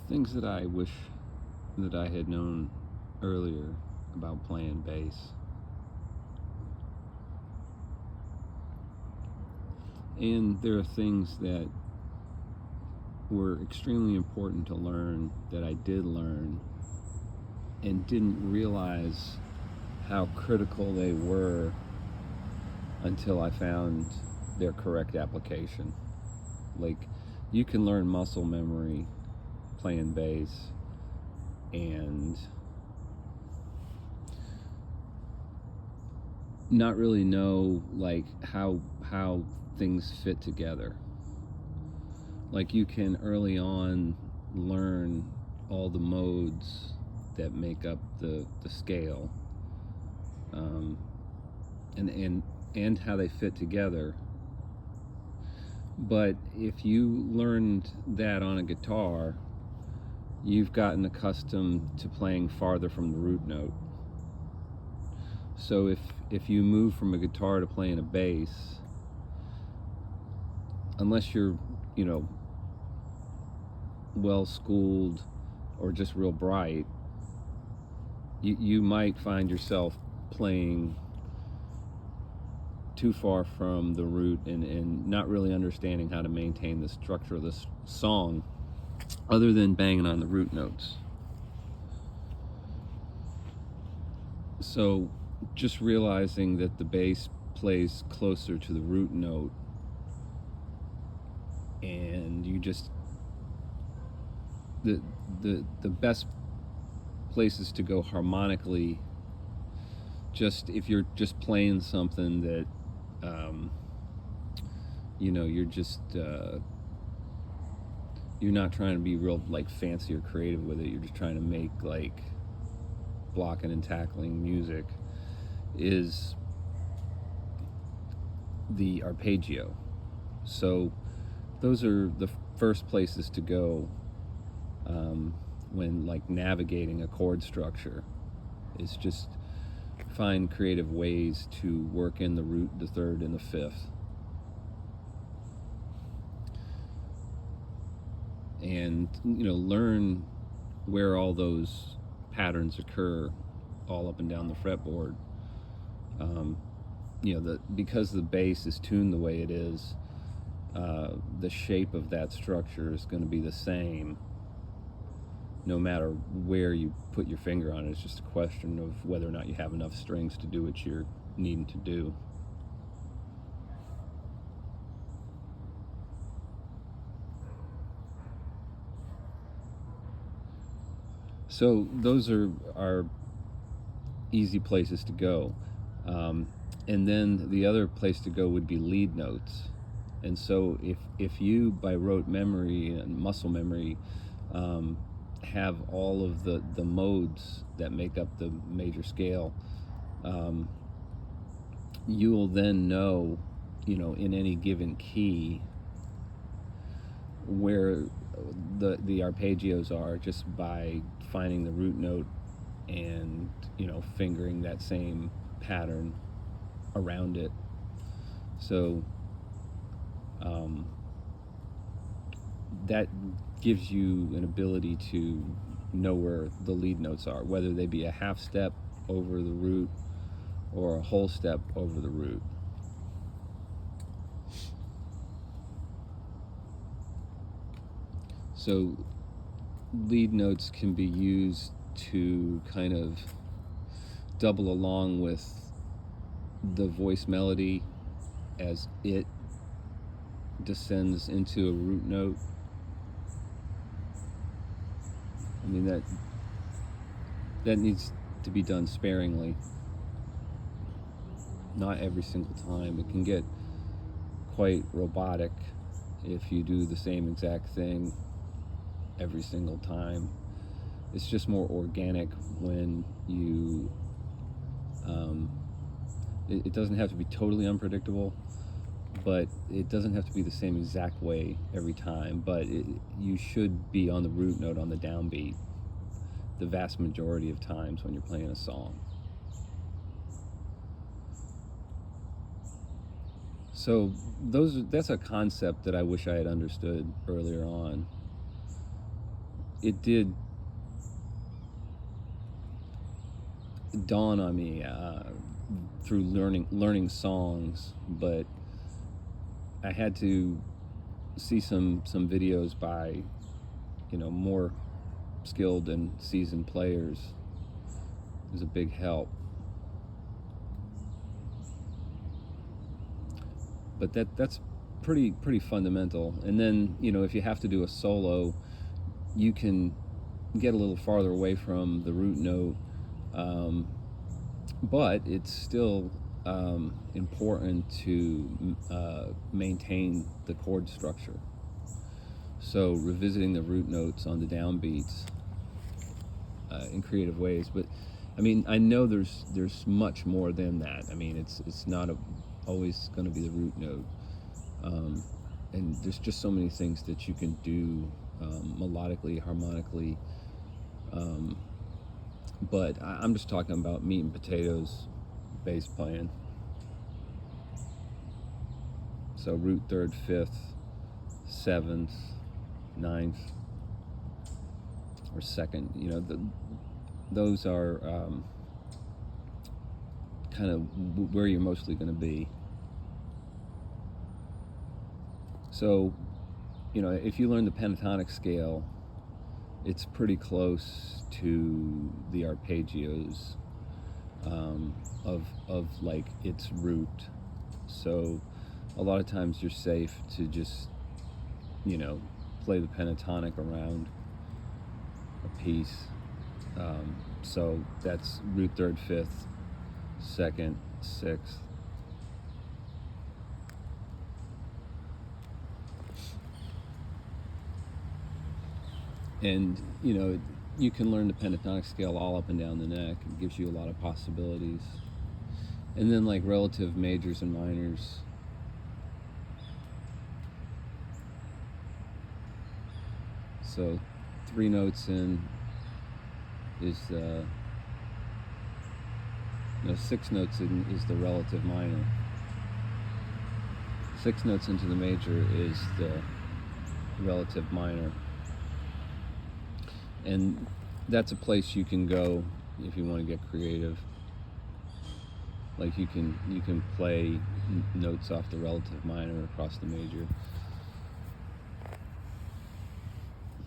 Things that I wish that I had known earlier about playing bass. And there are things that were extremely important to learn that I did learn and didn't realize how critical they were until I found their correct application. Like, you can learn muscle memory playing bass and not really know like how things fit together. Like, you can early on learn all the modes that make up the scale, and how they fit together. But if you learned that on a guitar, you've gotten accustomed to playing farther from the root note. So if you move from a guitar to playing a bass, unless you're, well schooled or just real bright, you might find yourself playing too far from the root and not really understanding how to maintain the structure of this song other than banging on the root notes. So just realizing that the bass plays closer to the root note, and you just the best places to go harmonically, just if you're just playing something that you're just you're not trying to be real like fancy or creative with it, you're just trying to make like blocking and tackling music, is the arpeggio. So those are the first places to go when like navigating a chord structure, is just find creative ways to work in the root, the third, and the fifth, and learn where all those patterns occur all up and down the fretboard. Because the bass is tuned the way it is, the shape of that structure is going to be the same no matter where you put your finger on it. It's just a question of whether or not you have enough strings to do what you're needing to do. So those are easy places to go. And then the other place to go would be lead notes. And so if you, by rote memory and muscle memory, have all of the modes that make up the major scale, you will then know, in any given key where the arpeggios are, just by finding the root note and fingering that same pattern around it. So that gives you an ability to know where the lead notes are, whether they be a half step over the root or a whole step over the root. So lead notes can be used to kind of double along with the voice melody as it descends into a root note. I mean, that needs to be done sparingly, not every single time. It can get quite robotic if you do the same exact thing every single time. It's just more organic when you it doesn't have to be totally unpredictable, but it doesn't have to be the same exact way every time. But you should be on the root note on the downbeat the vast majority of times when you're playing a song. So that's a concept that I wish I had understood earlier on. it did dawn on me through learning songs, but I had to see some videos by, more skilled and seasoned players. It was a big help. But that's pretty fundamental. And then, if you have to do a solo, you can get a little farther away from the root note, but it's still important to maintain the chord structure. So revisiting the root notes on the downbeats in creative ways. But I mean, I know there's much more than that. I mean, it's not always going to be the root note, and there's just so many things that you can do melodically, harmonically. But I'm just talking about meat and potatoes bass playing. So root third, fifth, seventh, ninth, or second. Those are kind of where you're mostly going to be. So, if you learn the pentatonic scale, it's pretty close to the arpeggios of like its root. So a lot of times you're safe to just, play the pentatonic around a piece. So that's root third, fifth, second, sixth. And, you can learn the pentatonic scale all up and down the neck. It gives you a lot of possibilities. And then like relative majors and minors. So 3 notes in is 6 notes in is the relative minor. 6 notes into the major is the relative minor. And that's a place you can go if you want to get creative. Like you can play notes off the relative minor across the major.